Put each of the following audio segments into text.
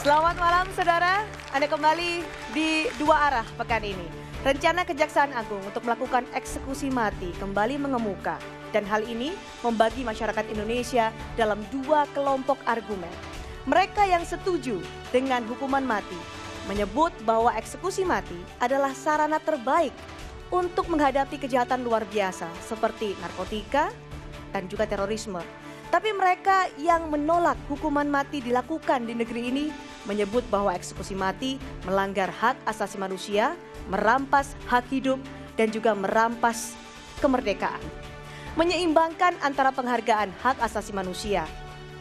Selamat malam saudara, Anda kembali di Dua Arah pekan ini. Rencana Kejaksaan Agung untuk melakukan eksekusi mati kembali mengemuka. Dan hal ini membagi masyarakat Indonesia dalam dua kelompok argumen. Mereka yang setuju dengan hukuman mati menyebut bahwa eksekusi mati adalah sarana terbaik untuk menghadapi kejahatan luar biasa seperti narkotika dan juga terorisme. Tapi mereka yang menolak hukuman mati dilakukan di negeri ini menyebut bahwa eksekusi mati melanggar hak asasi manusia, merampas hak hidup, dan juga merampas kemerdekaan. Menyeimbangkan antara penghargaan hak asasi manusia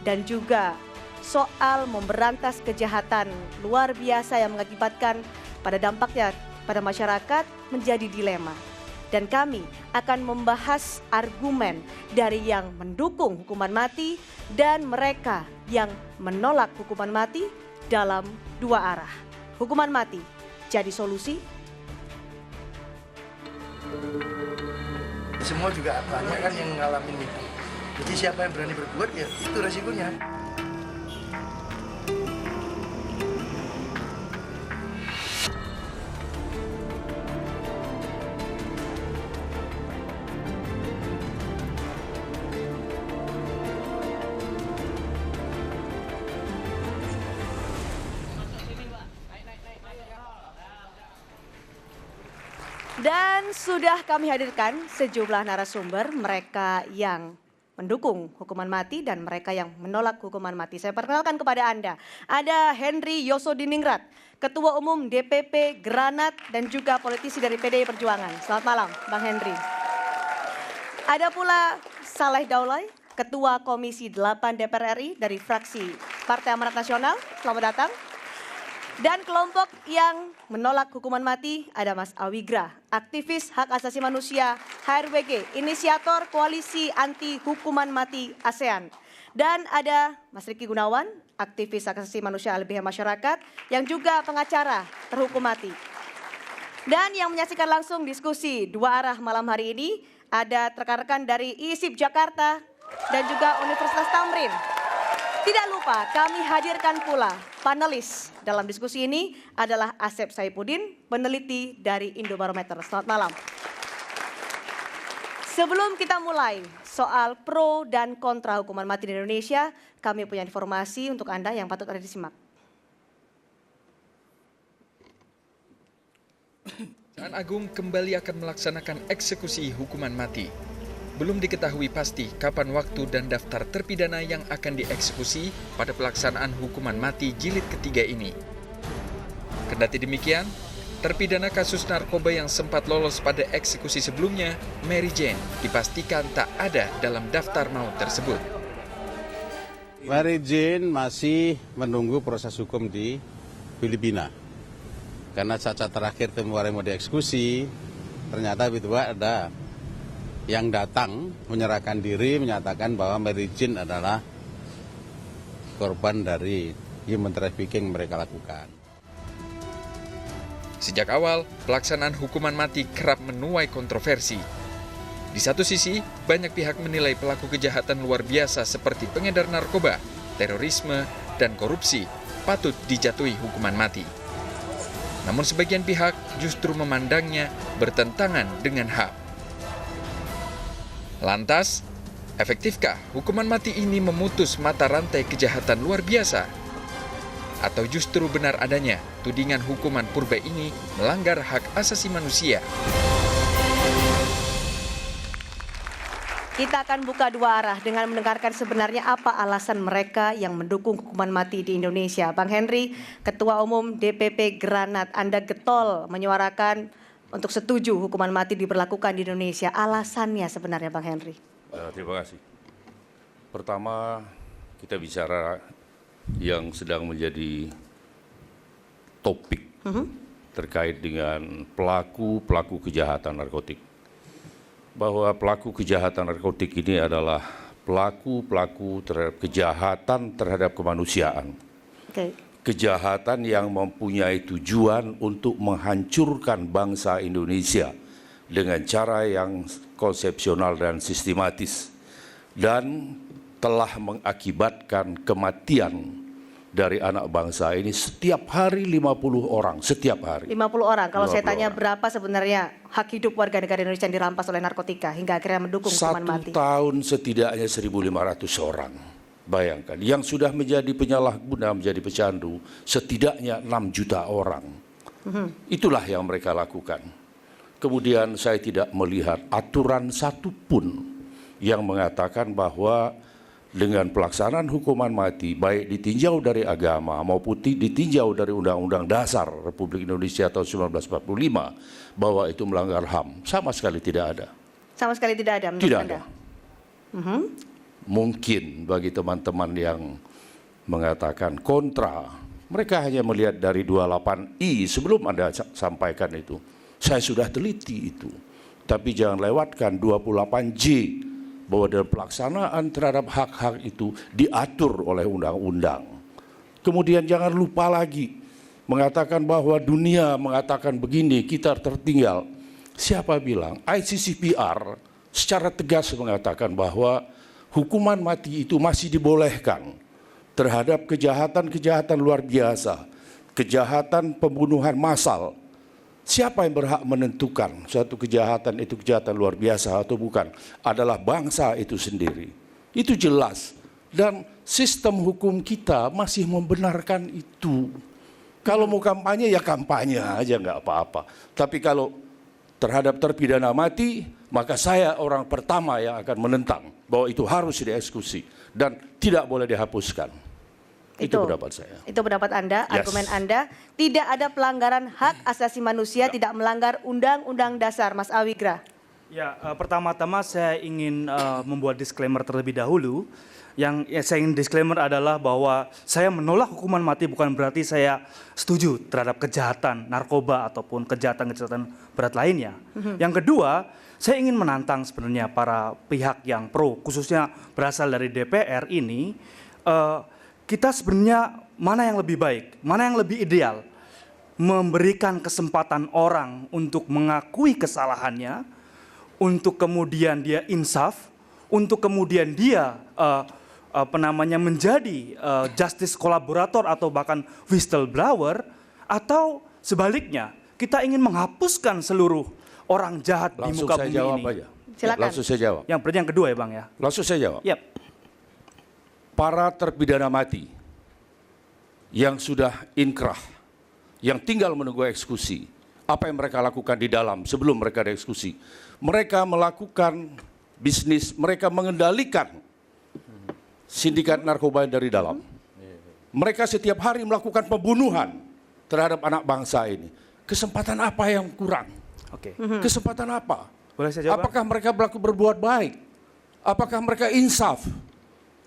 dan juga soal memberantas kejahatan luar biasa yang mengakibatkan pada dampaknya pada masyarakat menjadi dilema. Dan kami akan membahas argumen dari yang mendukung hukuman mati dan mereka yang menolak hukuman mati dalam dua arah. Hukuman mati jadi solusi? Semua juga banyak kan yang ngalamin itu. Jadi siapa yang berani berbuat ya itu resikonya. Dan sudah kami hadirkan sejumlah narasumber, mereka yang mendukung hukuman mati dan mereka yang menolak hukuman mati. Saya perkenalkan kepada Anda, ada Henry Yosodiningrat, Ketua Umum DPP Granat dan juga politisi dari PDI Perjuangan. Selamat malam, Bang Henry. Ada pula Saleh Daulay, Ketua Komisi 8 DPR RI dari fraksi Partai Amanat Nasional. Selamat datang. Dan kelompok yang menolak hukuman mati ada Mas Awigra, aktivis hak asasi manusia HRWG, inisiator koalisi anti hukuman mati ASEAN. Dan ada Mas Riki Gunawan, aktivis hak asasi manusia LBH Masyarakat yang juga pengacara terhukum mati. Dan yang menyaksikan langsung diskusi dua arah malam hari ini ada rekan-rekan dari ISIP Jakarta dan juga Universitas Tamrin. Tidak lupa kami hadirkan pula panelis dalam diskusi ini adalah Asep Saifuddin, peneliti dari Indobarometer. Selamat malam. Sebelum kita mulai soal pro dan kontra hukuman mati di Indonesia, kami punya informasi untuk Anda yang patut ada disimak. Kejaksaan Agung kembali akan melaksanakan eksekusi hukuman mati. Belum diketahui pasti kapan waktu dan daftar terpidana yang akan dieksekusi pada pelaksanaan hukuman mati jilid ketiga ini. Kendati demikian, terpidana kasus narkoba yang sempat lolos pada eksekusi sebelumnya, Mary Jane, dipastikan tak ada dalam daftar maut tersebut. Mary Jane masih menunggu proses hukum di Filipina. Karena cacat terakhir kemarin mau dieksekusi, ternyata tiba-tiba ada yang datang menyerahkan diri menyatakan bahwa Mary Jane adalah korban dari human trafficking mereka lakukan. Sejak awal, pelaksanaan hukuman mati kerap menuai kontroversi. Di satu sisi, banyak pihak menilai pelaku kejahatan luar biasa seperti pengedar narkoba, terorisme, dan korupsi patut dijatuhi hukuman mati. Namun sebagian pihak justru memandangnya bertentangan dengan HAM. Lantas, efektifkah hukuman mati ini memutus mata rantai kejahatan luar biasa? Atau justru benar adanya tudingan hukuman purba ini melanggar hak asasi manusia? Kita akan buka dua arah dengan mendengarkan sebenarnya apa alasan mereka yang mendukung hukuman mati di Indonesia. Bang Henry, Ketua Umum DPP Granat, Anda getol menyuarakan untuk setuju hukuman mati diberlakukan di Indonesia. Alasannya sebenarnya Bang Henry? Terima kasih. Pertama, kita bicara yang sedang menjadi topik terkait dengan pelaku kejahatan narkotik. Bahwa pelaku kejahatan narkotik ini adalah pelaku terhadap kejahatan terhadap kemanusiaan. Kejahatan yang mempunyai tujuan untuk menghancurkan bangsa Indonesia dengan cara yang konsepsional dan sistematis dan telah mengakibatkan kematian dari anak bangsa ini setiap hari 50 orang, setiap hari. 50 orang. Kalau saya 50 tanya orang. berapa sebenarnya hak hidup warga negara Indonesia yang dirampas oleh narkotika hingga akhirnya mendukung hukuman 1 mati? tahun setidaknya 1.500 orang. Bayangkan, yang sudah menjadi penyalahguna, menjadi pecandu, setidaknya 6 juta orang. Itulah yang mereka lakukan. Kemudian saya tidak melihat aturan satupun yang mengatakan bahwa dengan pelaksanaan hukuman mati, baik ditinjau dari agama maupun ditinjau dari Undang-Undang Dasar Republik Indonesia tahun 1945, bahwa itu melanggar HAM, sama sekali tidak ada. Sama sekali tidak ada menurut Tidak Anda? ada. Mungkin bagi teman-teman yang mengatakan kontra, mereka hanya melihat dari 28I sebelum Anda sampaikan itu. Saya sudah teliti itu. Tapi jangan lewatkan 28J, bahwa dalam pelaksanaan terhadap hak-hak itu diatur oleh undang-undang. Kemudian jangan lupa lagi mengatakan bahwa dunia mengatakan begini, kita tertinggal. Siapa bilang? ICCPR secara tegas mengatakan bahwa hukuman mati itu masih dibolehkan terhadap kejahatan-kejahatan luar biasa, kejahatan pembunuhan massal. Siapa yang berhak menentukan suatu kejahatan itu kejahatan luar biasa atau bukan? Adalah bangsa itu sendiri. Itu jelas. Dan sistem hukum kita masih membenarkan itu. Kalau mau kampanye ya kampanye aja, nggak apa-apa. Tapi kalau terhadap terpidana mati, maka saya orang pertama yang akan menentang bahwa itu harus dieksekusi dan tidak boleh dihapuskan. Itu pendapat saya. Itu pendapat Anda, Yes. argumen Anda. Tidak ada pelanggaran hak asasi manusia, tidak melanggar Undang-Undang Dasar, Mas Awigra. Ya, pertama-tama saya ingin membuat disclaimer terlebih dahulu. Yang saya ingin disclaimer adalah bahwa saya menolak hukuman mati bukan berarti saya setuju terhadap kejahatan narkoba ataupun kejahatan-kejahatan berat lainnya. Yang kedua, saya ingin menantang sebenarnya para pihak yang pro, khususnya berasal dari DPR ini, kita sebenarnya mana yang lebih baik, mana yang lebih ideal, memberikan kesempatan orang untuk mengakui kesalahannya, untuk kemudian dia insaf, untuk kemudian dia menjadi justice kolaborator atau bahkan whistleblower, atau sebaliknya kita ingin menghapuskan seluruh orang jahat di Langsung muka saya bumi jawab ini. aja. Silakan. Langsung saya jawab. Yang berarti yang kedua ya Bang ya. Langsung saya jawab. Yap. Para terpidana mati yang sudah inkrah, yang tinggal menunggu eksekusi, apa yang mereka lakukan di dalam sebelum mereka dieksekusi? Mereka melakukan bisnis, mereka mengendalikan sindikat narkoba dari dalam. Mereka setiap hari melakukan pembunuhan terhadap anak bangsa ini. Kesempatan apa yang kurang? Oke. Kesempatan apa? Boleh saya jawab? Apakah mereka berbuat baik? Apakah mereka insaf?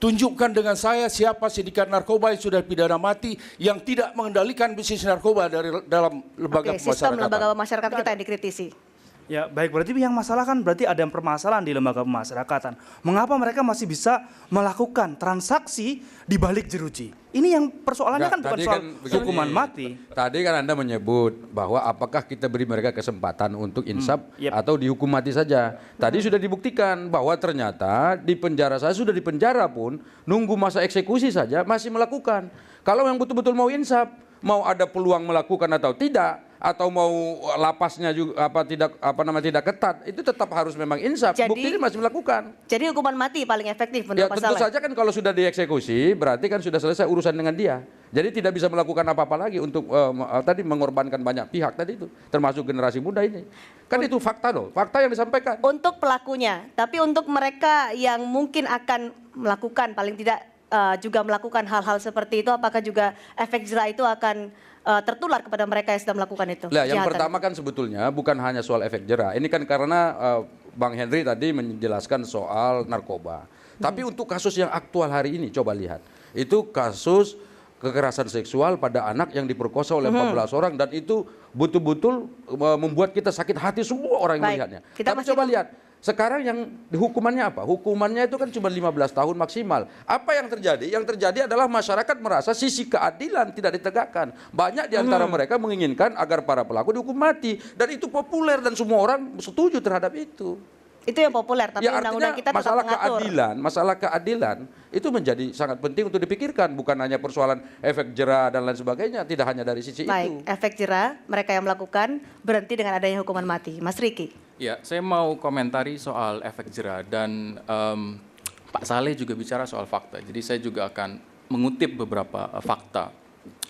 Tunjukkan dengan saya siapa sindikat narkoba yang sudah pidana mati yang tidak mengendalikan bisnis narkoba dari dalam lembaga Oke, sistem pemasyarakatan. lembaga masyarakat kita yang dikritisi. Ya baik, berarti yang masalah kan berarti ada permasalahan di lembaga pemasyarakatan. Mengapa mereka masih bisa melakukan transaksi di balik jeruji? Ini yang persoalannya kan bukan tadi soal begini, hukuman mati. Tadi kan Anda menyebut bahwa apakah kita beri mereka kesempatan untuk insaf Yep. atau dihukum mati saja. Tadi sudah dibuktikan bahwa ternyata di penjara saya sudah di penjara pun nunggu masa eksekusi saja masih melakukan. Kalau yang betul-betul mau insaf, mau ada peluang melakukan atau tidak, atau mau lapasnya juga tidak ketat, itu tetap harus memang insaf. Jadi- Buktinya masih melakukan. Jadi hukuman mati paling efektif Ya menurut Mas tentu Saleh. saja kan kalau sudah dieksekusi berarti kan sudah selesai urusan dengan dia. Jadi tidak bisa melakukan apa-apa lagi untuk tadi mengorbankan banyak pihak tadi itu, termasuk generasi muda ini. Kan itu fakta loh, fakta yang disampaikan. Untuk pelakunya, tapi untuk mereka yang mungkin akan melakukan, paling tidak juga melakukan hal-hal seperti itu, apakah juga efek jerah itu akan tertular kepada mereka yang sedang melakukan itu? Nah, yang kejahatan? pertama kan sebetulnya bukan hanya soal efek jerah. Ini kan karena Bang Henry tadi menjelaskan soal narkoba. Tapi untuk kasus yang aktual hari ini coba lihat. Itu kasus kekerasan seksual pada anak yang diperkosa oleh 14 orang dan itu betul-betul membuat kita sakit hati semua orang yang Baik, melihatnya. kita Tapi masih coba lihat. Sekarang yang hukumannya apa? Hukumannya itu kan cuma 15 tahun maksimal. Apa yang terjadi? Yang terjadi adalah masyarakat merasa sisi keadilan tidak ditegakkan. Banyak di antara mereka menginginkan agar para pelaku dihukum mati. Dan itu populer dan semua orang setuju terhadap itu. Itu yang populer, tapi Ya, undang-undang artinya kita tetap masalah mengatur. masalah keadilan itu menjadi sangat penting untuk dipikirkan, bukan hanya persoalan efek jera dan lain sebagainya, tidak hanya dari sisi Baik, itu. efek jera mereka yang melakukan berhenti dengan adanya hukuman mati. Mas Riki. Ya, saya mau komentari soal efek jera dan Pak Saleh juga bicara soal fakta. Jadi saya juga akan mengutip beberapa fakta.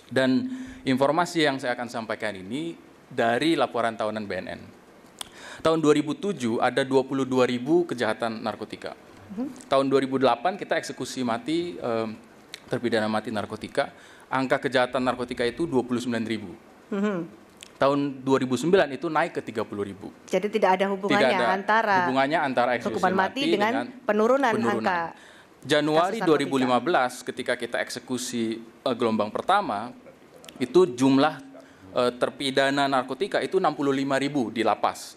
Dan informasi yang saya akan sampaikan ini dari laporan tahunan BNN. Tahun 2007 ada 22.000 kejahatan narkotika. Tahun 2008 kita eksekusi mati terpidana mati narkotika. Angka kejahatan narkotika itu 29.000. Tahun 2009 itu naik ke 30.000. Jadi tidak ada hubungannya antara eksekusi hukuman mati dengan penurunan angka. Januari kasus 2015 ketika kita eksekusi gelombang pertama itu jumlah terpidana narkotika itu 65.000 di lapas.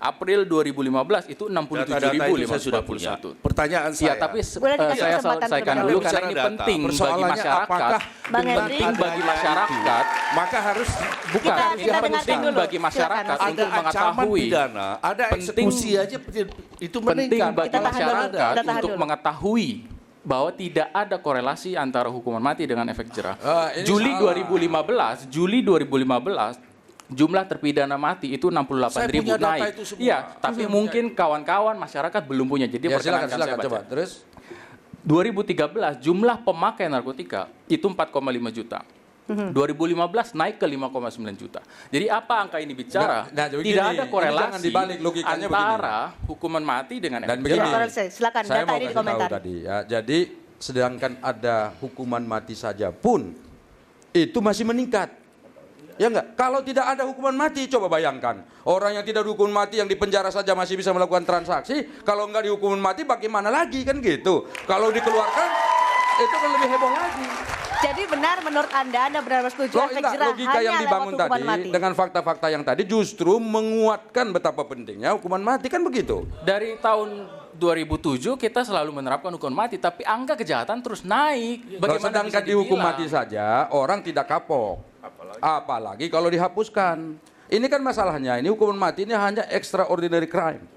April 2015 itu 67.541. Pertanyaan Ya, saya. tapi Boleh dikasih saya kesempatan selesaikan terlebih dulu dahulu. karena ini Bicara data. penting bagi Persoalannya masyarakat. apakah Bang dengan Henry? Penting bagi masyarakat. maka harus Bukan, Kita yang dengarkan penting dulu. bagi masyarakat Silakan, Mas untuk ada ancaman mengetahui. pidana, ada Penting- eksekusi aja itu Penting meningkat. bagi Kita tahan dulu, masyarakat kita tahan untuk dulu. mengetahui bahwa tidak ada korelasi antara hukuman mati dengan efek jera. Ini Juli salah. 2015 jumlah terpidana mati itu 68.000 Saya punya data naik. itu semua. Iya, tapi mungkin kawan-kawan masyarakat belum punya. Jadi Ya, silakan perkenankan saya baca. coba. Terus 2013 jumlah pemakai narkotika itu 4,5 juta. 2015 naik ke 5,9 juta. Jadi apa angka ini bicara? Nah, begini, tidak ada ini korelasi jangan dibalik logikanya antara hukuman mati dengan dan efek begini. jera. Silakan, Saya data mau ini kasih tahu dikomentari. tadi ya. Jadi sedangkan ada hukuman mati saja pun itu masih meningkat. Ya enggak? Kalau tidak ada hukuman mati, coba bayangkan. Orang yang tidak dihukum mati, yang di penjara saja masih bisa melakukan transaksi. Kalau enggak dihukum mati, bagaimana lagi? Kan gitu. Kalau dikeluarkan, itu kan lebih heboh lagi. Jadi benar menurut Anda benar setuju efek Enggak, jera logika hanya yang lewat dibangun hukuman tadi, mati. dengan fakta-fakta yang tadi justru menguatkan betapa pentingnya hukuman mati. Kan begitu? Dari tahun 2007 kita selalu menerapkan hukuman mati, tapi angka kejahatan terus naik. Kalau Bagaimana sedangkan bisa dihukum dibilang? mati saja, orang tidak kapok. Apalagi kalau dihapuskan. Ini kan masalahnya, ini hukuman mati ini hanya extraordinary crime.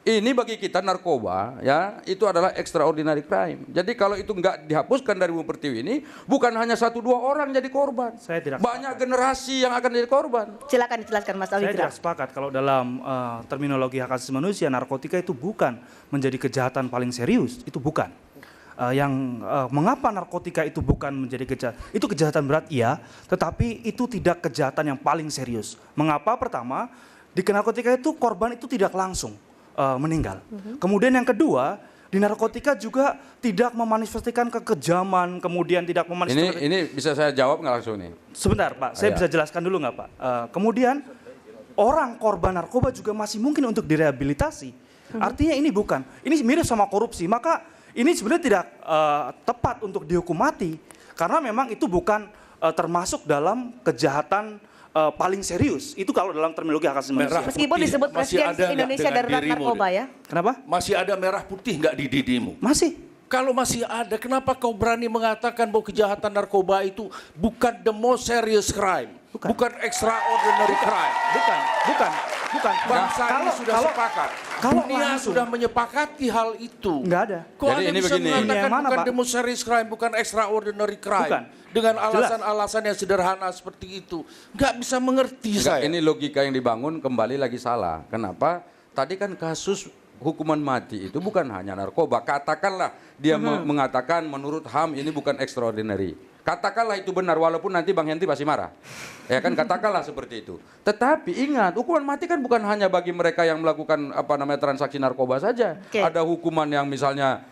Ini bagi kita narkoba, ya, itu adalah extraordinary crime. Jadi kalau itu nggak dihapuskan dari Bung Pertiwi ini, bukan hanya 1-2 orang jadi korban. Saya tidak Banyak generasi yang akan jadi korban. Silakan dijelaskan Mas Saya Awidra. tidak sepakat kalau dalam terminologi hak asasi manusia narkotika itu bukan menjadi kejahatan paling serius, itu bukan. Mengapa narkotika itu bukan menjadi kejahatan? Itu kejahatan berat iya, tetapi itu tidak kejahatan yang paling serius. Mengapa? Pertama, di narkotika itu korban itu tidak langsung meninggal. Kemudian yang kedua, di narkotika juga tidak memanifestasikan kekejaman, kemudian tidak memanifestasikan. Ini bisa saya jawab nggak langsung nih? Sebentar Pak, saya Ya. bisa jelaskan dulu nggak Pak? Kemudian orang korban narkoba juga masih mungkin untuk direhabilitasi. Artinya ini bukan, ini mirip sama korupsi. Maka ini sebenarnya tidak tepat untuk dihukum mati karena memang itu bukan termasuk dalam kejahatan paling serius. Itu kalau dalam terminologi hak asasi manusia. Meskipun Putih, disebut masih Presiden ada nggak Indonesia dengan darurat dirimu, narkoba ya. Kenapa? Masih ada merah putih nggak di didimu? Masih. Kalau masih ada, kenapa kau berani mengatakan bahwa kejahatan narkoba itu bukan the most serious crime? Bukan extraordinary crime? Bukan. Bangsa ini sudah sepakat. kalau Dunia langsung- sudah menyepakati hal itu. Nggak ada. Kok Jadi Anda ini bisa begini. mengatakan Ini yang mana, bukan Pak? the most serious crime, bukan extraordinary crime? Bukan. Dengan Jelas. alasan-alasan yang sederhana seperti itu. Nggak bisa mengerti Enggak, saya. ini logika yang dibangun kembali lagi salah. Kenapa? Tadi kan kasus hukuman mati itu bukan hanya narkoba. Katakanlah dia mengatakan menurut HAM ini bukan extraordinary. Katakanlah itu benar walaupun nanti Bang Henry pasti marah. Ya kan katakanlah seperti itu. Tetapi ingat, hukuman mati kan bukan hanya bagi mereka yang melakukan transaksi narkoba saja. Oke. Ada hukuman yang misalnya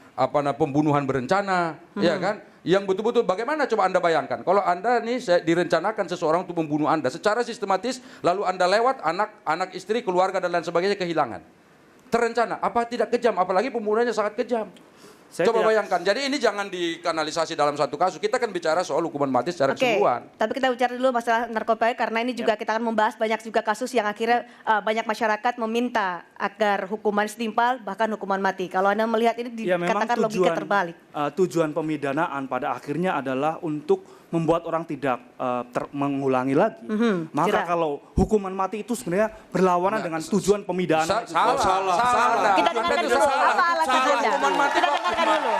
pembunuhan berencana, ya kan? Yang betul-betul bagaimana coba Anda bayangkan. Kalau Anda nih direncanakan seseorang untuk membunuh Anda secara sistematis, lalu Anda lewat anak istri, keluarga dan lain sebagainya kehilangan. Terencana, apa tidak kejam? Apalagi pembunuhannya sangat kejam. Saya Coba tidak- bayangkan, jadi ini jangan dikanalisasi dalam satu kasus. Kita kan bicara soal hukuman mati secara Oke, keseluruhan. tapi kita bicara dulu masalah narkoba karena ini juga kita akan membahas banyak juga kasus yang akhirnya banyak masyarakat meminta agar hukuman setimpal bahkan hukuman mati. Kalau Anda melihat ini Ya, memang dikatakan logika terbalik. Tujuan pemidanaan pada akhirnya adalah untuk membuat orang tidak mengulangi lagi. Maka Kira. kalau hukuman mati itu sebenarnya berlawanan dengan tujuan pemidanaan. Salah. Kita dengarkan dulu apa alasan Salah. Anda. Hukuman mati Kita dengarkan dulu.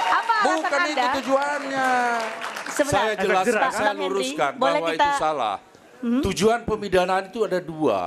Apa alasan Bukan itu Anda? tujuannya. Sebentar. Saya jelaskan, Bang saya Henry, luruskan boleh bahwa kita- itu salah. Tujuan pemidanaan itu ada dua.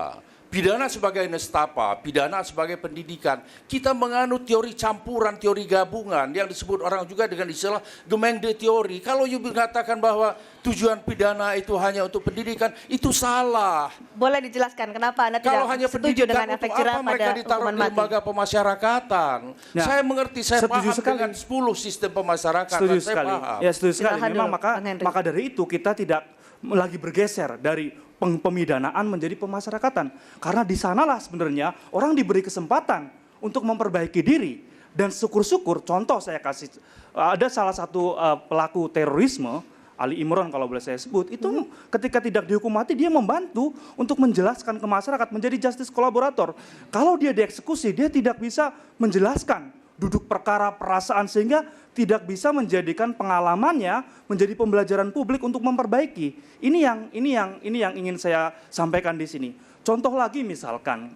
Pidana sebagai nestapa, pidana sebagai pendidikan. Kita menganut teori campuran, teori gabungan yang disebut orang juga dengan istilah Gemengde teori. Kalau you mengatakan bahwa tujuan pidana itu hanya untuk pendidikan, itu salah. Boleh dijelaskan kenapa Anda Kalau tidak hanya setuju pendidikan dengan efek untuk jerah apa mereka pada ditaruh hukuman di mati? lembaga pemasyarakatan? Nah, Saya mengerti, saya setuju paham sekali. dengan 10 sistem pemasyarakatan. Setuju saya sekali. paham. Ya, setuju sekali. Silahkan Memang dulu, Bang Henry. maka dari itu kita tidak lagi bergeser dari pemidanaan menjadi pemasyarakatan. Karena di sanalah sebenarnya orang diberi kesempatan untuk memperbaiki diri. Dan syukur-syukur, contoh saya kasih, ada salah satu pelaku terorisme, Ali Imran kalau boleh saya sebut, itu ketika tidak dihukum mati dia membantu untuk menjelaskan ke masyarakat, menjadi justice kolaborator. Kalau dia dieksekusi, dia tidak bisa menjelaskan duduk perkara perasaan sehingga tidak bisa menjadikan pengalamannya menjadi pembelajaran publik untuk memperbaiki. Ini yang ingin saya sampaikan di sini. Contoh lagi misalkan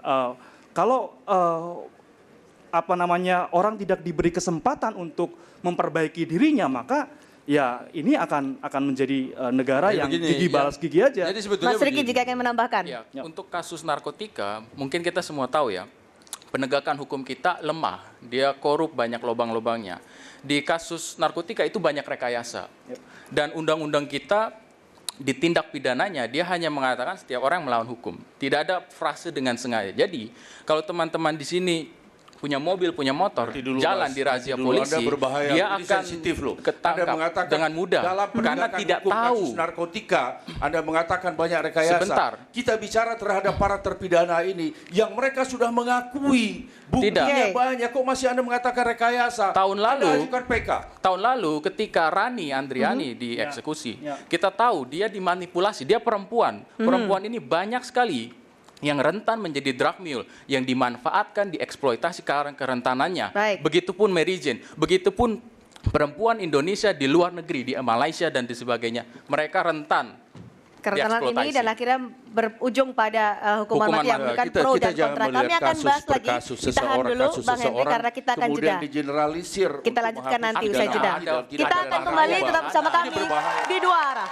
kalau orang tidak diberi kesempatan untuk memperbaiki dirinya, maka ya ini akan menjadi negara yang begini, gigi balas gigi aja. Jadi sebetulnya Mas Riki begini. jika ingin menambahkan. Ya, untuk kasus narkotika, mungkin kita semua tahu ya, penegakan hukum kita lemah, dia korup banyak lubang-lubangnya. Di kasus narkotika itu banyak rekayasa. Dan undang-undang kita ditindak pidananya, dia hanya mengatakan setiap orang melawan hukum. Tidak ada frase dengan sengaja. Jadi, kalau teman-teman di sini punya mobil, punya motor, Nanti dulu, jalan Mas. di razia Nanti dulu, polisi, Anda berbahaya. dia Ini akan sensitif loh. Anda ketangkap mengatakan dengan mudah dalam karena penegakan tidak hukum tahu. kasus narkotika, Anda mengatakan banyak rekayasa. Sebentar. Kita bicara terhadap para terpidana ini yang mereka sudah mengakui buktinya Tidak. banyak. Kok masih Anda mengatakan rekayasa? Tahun lalu- Anda ajukan PK. Tahun lalu ketika Rani Andriani dieksekusi, kita tahu dia dimanipulasi, dia perempuan. Perempuan ini banyak sekali yang rentan menjadi drug mule, yang dimanfaatkan, dieksploitasi karena kerentanannya. Baik. Begitupun Mary Jane, begitupun perempuan Indonesia di luar negeri, di Malaysia dan di sebagainya. Mereka rentan Kerentanan ini dieksploitasi. dan akhirnya berujung pada hukuman mati yang memberikan pro dan kontra. Kami akan bahas lagi. Ditahan dulu Bang Henry karena kita akan kemudian jeda. digeneralisir. Kita untuk lanjutkan nanti menghapus usai pidana. jeda. Tidak Kita ada akan narkoba. kembali tetap bersama Ini kami berbahaya. di Dua Arah.